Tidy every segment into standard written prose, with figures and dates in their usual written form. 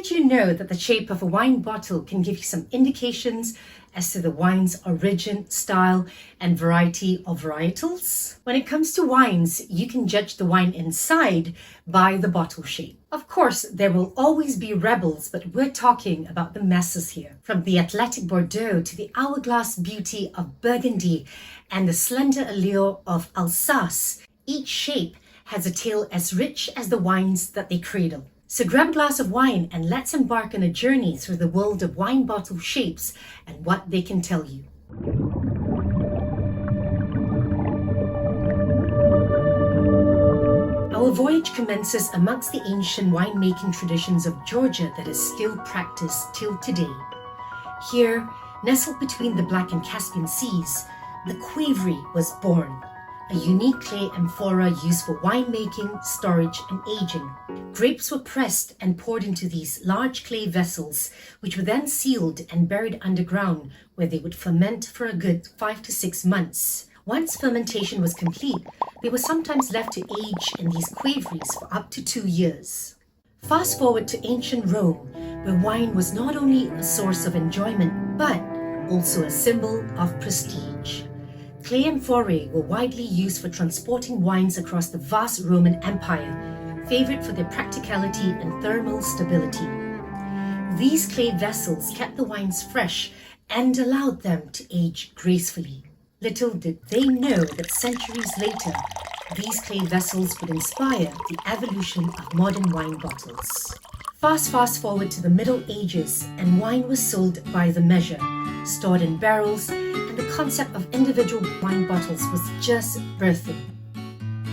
did you know that the shape of a wine bottle can give you some indications as to the wine's origin, style, and variety of varietals? When it comes to wines, you can judge the wine inside by the bottle shape. Of course, there will always be rebels, but we're talking about the masses here. From the athletic Bordeaux to the hourglass beauty of Burgundy and the slender allure of Alsace, each shape has a tale as rich as the wines that they cradle. So grab a glass of wine and let's embark on a journey through the world of wine bottle shapes and what they can tell you. Our voyage commences amongst the ancient winemaking traditions of Georgia that is still practiced till today. Here, nestled between the Black and Caspian Seas, the Qvevri was born, a unique clay amphora used for winemaking, storage, and aging. Grapes were pressed and poured into these large clay vessels, which were then sealed and buried underground, where they would ferment for a good 5 to 6 months. Once fermentation was complete, they were sometimes left to age in these Qvevris for up to 2 years. Fast forward to ancient Rome, where wine was not only a source of enjoyment, but also a symbol of prestige. Clay amphorae were widely used for transporting wines across the vast Roman Empire, favored for their practicality and thermal stability. These clay vessels kept the wines fresh and allowed them to age gracefully. Little did they know that centuries later, these clay vessels would inspire the evolution of modern wine bottles. Fast forward to the Middle Ages, and wine was sold by the measure, stored in barrels, and the concept of individual wine bottles was just birthing.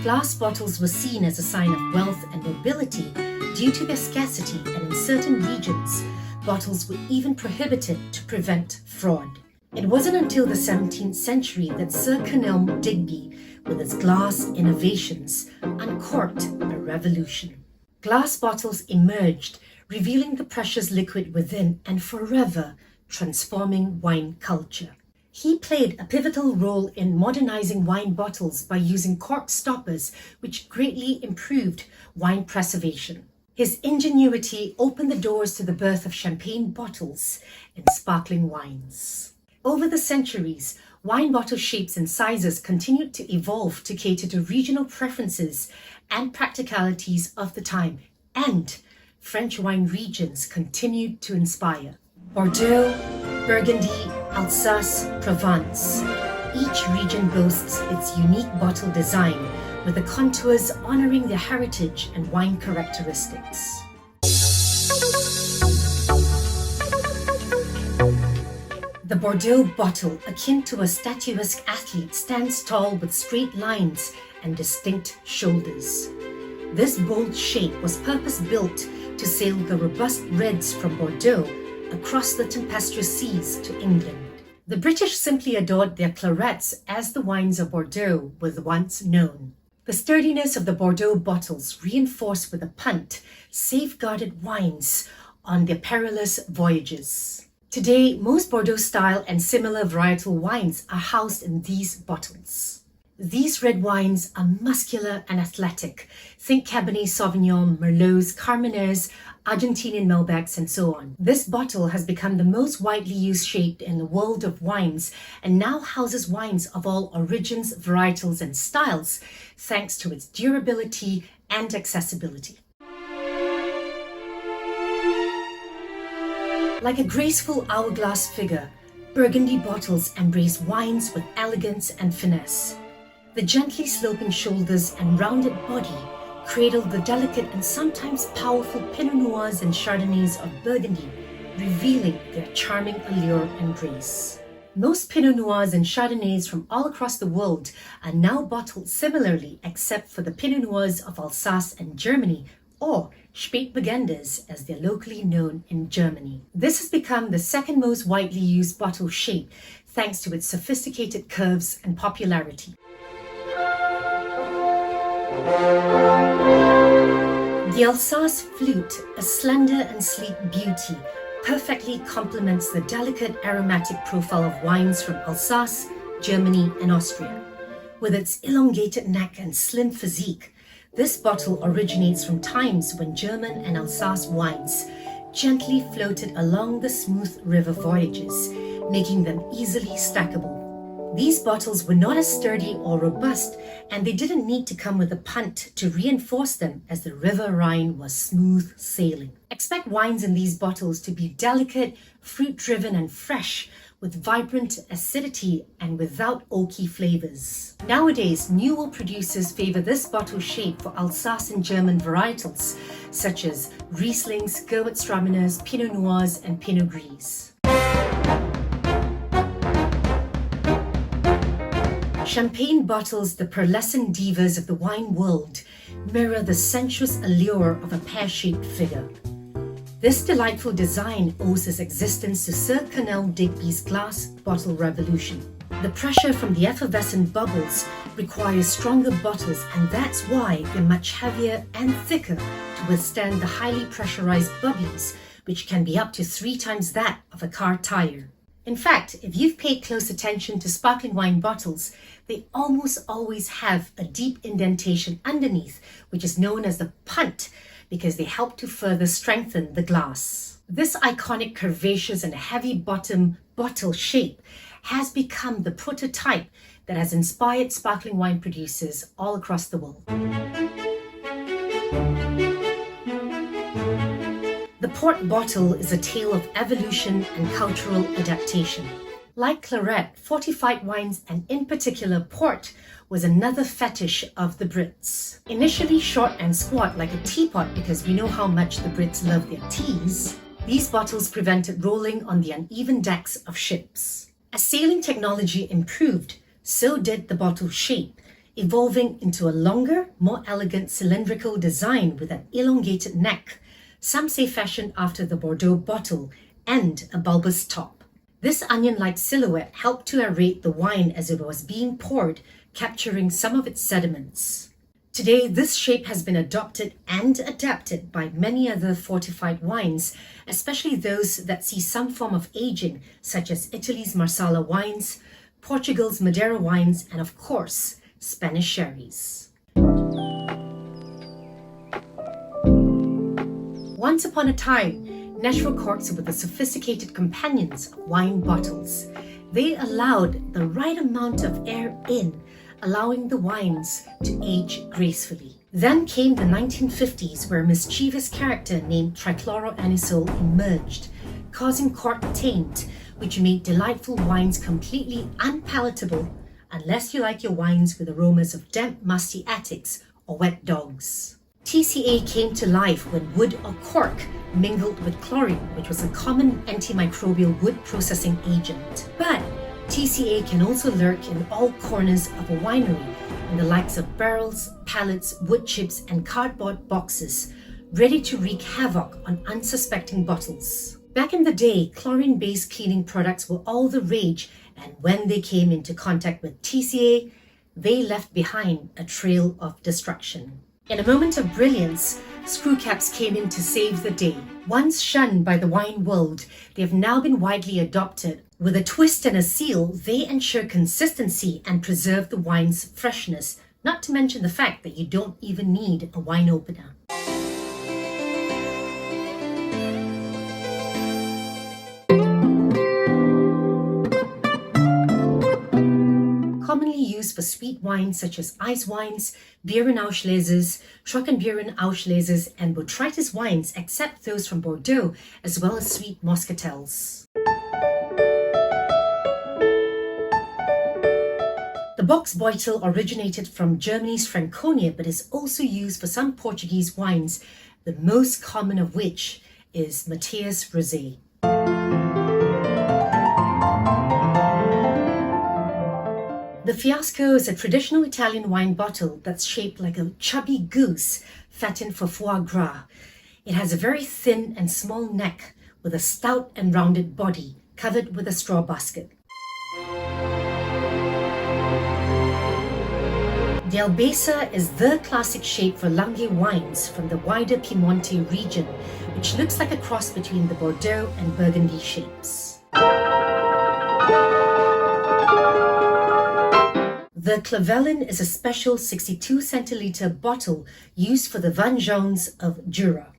Glass bottles were seen as a sign of wealth and nobility due to their scarcity, and in certain regions, bottles were even prohibited to prevent fraud. It wasn't until the 17th century that Sir Kenelm Digby, with his glass innovations, uncorked a revolution. Glass bottles emerged, revealing the precious liquid within and forever transforming wine culture. He played a pivotal role in modernizing wine bottles by using cork stoppers, which greatly improved wine preservation. His ingenuity opened the doors to the birth of champagne bottles and sparkling wines. Over the centuries, wine bottle shapes and sizes continued to evolve to cater to regional preferences and practicalities of the time, and French wine regions continued to inspire. Bordeaux, Burgundy, Alsace, Provence. Each region boasts its unique bottle design, with the contours honoring their heritage and wine characteristics. The Bordeaux bottle, akin to a statuesque athlete, stands tall with straight lines and distinct shoulders. This bold shape was purpose-built to sail the robust reds from Bordeaux across the tempestuous seas to England. The British simply adored their clarets as the wines of Bordeaux were once known. The sturdiness of the Bordeaux bottles, reinforced with a punt, safeguarded wines on their perilous voyages. Today, most Bordeaux-style and similar varietal wines are housed in these bottles. These red wines are muscular and athletic. Think Cabernet Sauvignon, Merlots, Carmener's, Argentinian Malbecs, and so on. This bottle has become the most widely used shape in the world of wines and now houses wines of all origins, varietals, and styles, thanks to its durability and accessibility. Like a graceful hourglass figure, Burgundy bottles embrace wines with elegance and finesse. The gently sloping shoulders and rounded body cradle the delicate and sometimes powerful Pinot Noirs and Chardonnays of Burgundy, revealing their charming allure and grace. Most Pinot Noirs and Chardonnays from all across the world are now bottled similarly, except for the Pinot Noirs of Alsace and Germany, or Spätburgunders as they're locally known in Germany. This has become the second most widely used bottle shape, thanks to its sophisticated curves and popularity. The Alsace flute, a slender and sleek beauty, perfectly complements the delicate aromatic profile of wines from Alsace, Germany, and Austria. With its elongated neck and slim physique, this bottle originates from times when German and Alsace wines gently floated along the smooth river voyages, making them easily stackable. These bottles were not as sturdy or robust, and they didn't need to come with a punt to reinforce them, as the River Rhine was smooth sailing. Expect wines in these bottles to be delicate, fruit-driven and fresh, with vibrant acidity and without oaky flavors. Nowadays, newer producers favor this bottle shape for Alsatian German varietals, such as Rieslings, Gewürztraminers, Pinot Noirs and Pinot Gris. Champagne bottles, the pearlescent divas of the wine world, mirror the sensuous allure of a pear-shaped figure. This delightful design owes its existence to Sir Cornell Digby's glass bottle revolution. The pressure from the effervescent bubbles requires stronger bottles, and that's why they're much heavier and thicker to withstand the highly pressurized bubblies, which can be up to 3 times that of a car tire. In fact, if you've paid close attention to sparkling wine bottles, they almost always have a deep indentation underneath, which is known as the punt, because they help to further strengthen the glass. This iconic curvaceous and heavy bottom bottle shape has become the prototype that has inspired sparkling wine producers all across the world. The port bottle is a tale of evolution and cultural adaptation. Like claret, fortified wines, and in particular port, was another fetish of the Brits. Initially short and squat like a teapot, because we know how much the Brits love their teas, these bottles prevented rolling on the uneven decks of ships. As sailing technology improved, so did the bottle shape, evolving into a longer, more elegant cylindrical design with an elongated neck, some say fashioned after the Bordeaux bottle, and a bulbous top. This onion-like silhouette helped to aerate the wine as it was being poured, capturing some of its sediments. Today, this shape has been adopted and adapted by many other fortified wines, especially those that see some form of aging, such as Italy's Marsala wines, Portugal's Madeira wines, and of course, Spanish sherries. Once upon a time, natural corks were the sophisticated companions of wine bottles. They allowed the right amount of air in, allowing the wines to age gracefully. Then came the 1950s, where a mischievous character named trichloroanisole emerged, causing cork taint, which made delightful wines completely unpalatable unless you like your wines with aromas of damp, musty attics or wet dogs. TCA came to life when wood or cork mingled with chlorine, which was a common antimicrobial wood processing agent. But TCA can also lurk in all corners of a winery, in the likes of barrels, pallets, wood chips, and cardboard boxes, ready to wreak havoc on unsuspecting bottles. Back in the day, chlorine-based cleaning products were all the rage, and when they came into contact with TCA, they left behind a trail of destruction. In a moment of brilliance, screw caps came in to save the day. Once shunned by the wine world, they have now been widely adopted. With a twist and a seal, they ensure consistency and preserve the wine's freshness, not to mention the fact that you don't even need a wine opener. Commonly used for sweet wines such as ice wines, Beerenauslesers, Trockenbeerenauslesers, and Botrytis wines, except those from Bordeaux, as well as sweet muscatels. The box bottle originated from Germany's Franconia, but is also used for some Portuguese wines, the most common of which is Mateus Rosé. The Fiasco is a traditional Italian wine bottle that's shaped like a chubby goose fattened for foie gras. It has a very thin and small neck with a stout and rounded body covered with a straw basket. The Albesa is the classic shape for Langhe wines from the wider Piemonte region, which looks like a cross between the Bordeaux and Burgundy shapes. The Clavellin is a special 62 centiliter bottle used for the Vengeance of Jura.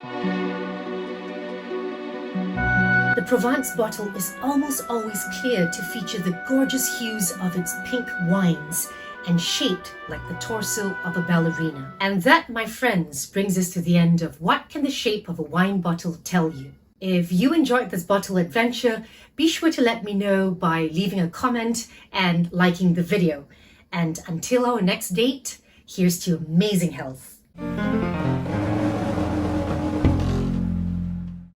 The Provence bottle is almost always clear to feature the gorgeous hues of its pink wines and shaped like the torso of a ballerina. And that, my friends, brings us to the end of what can the shape of a wine bottle tell you. If you enjoyed this bottle adventure, be sure to let me know by leaving a comment and liking the video. And until our next date, here's to amazing health.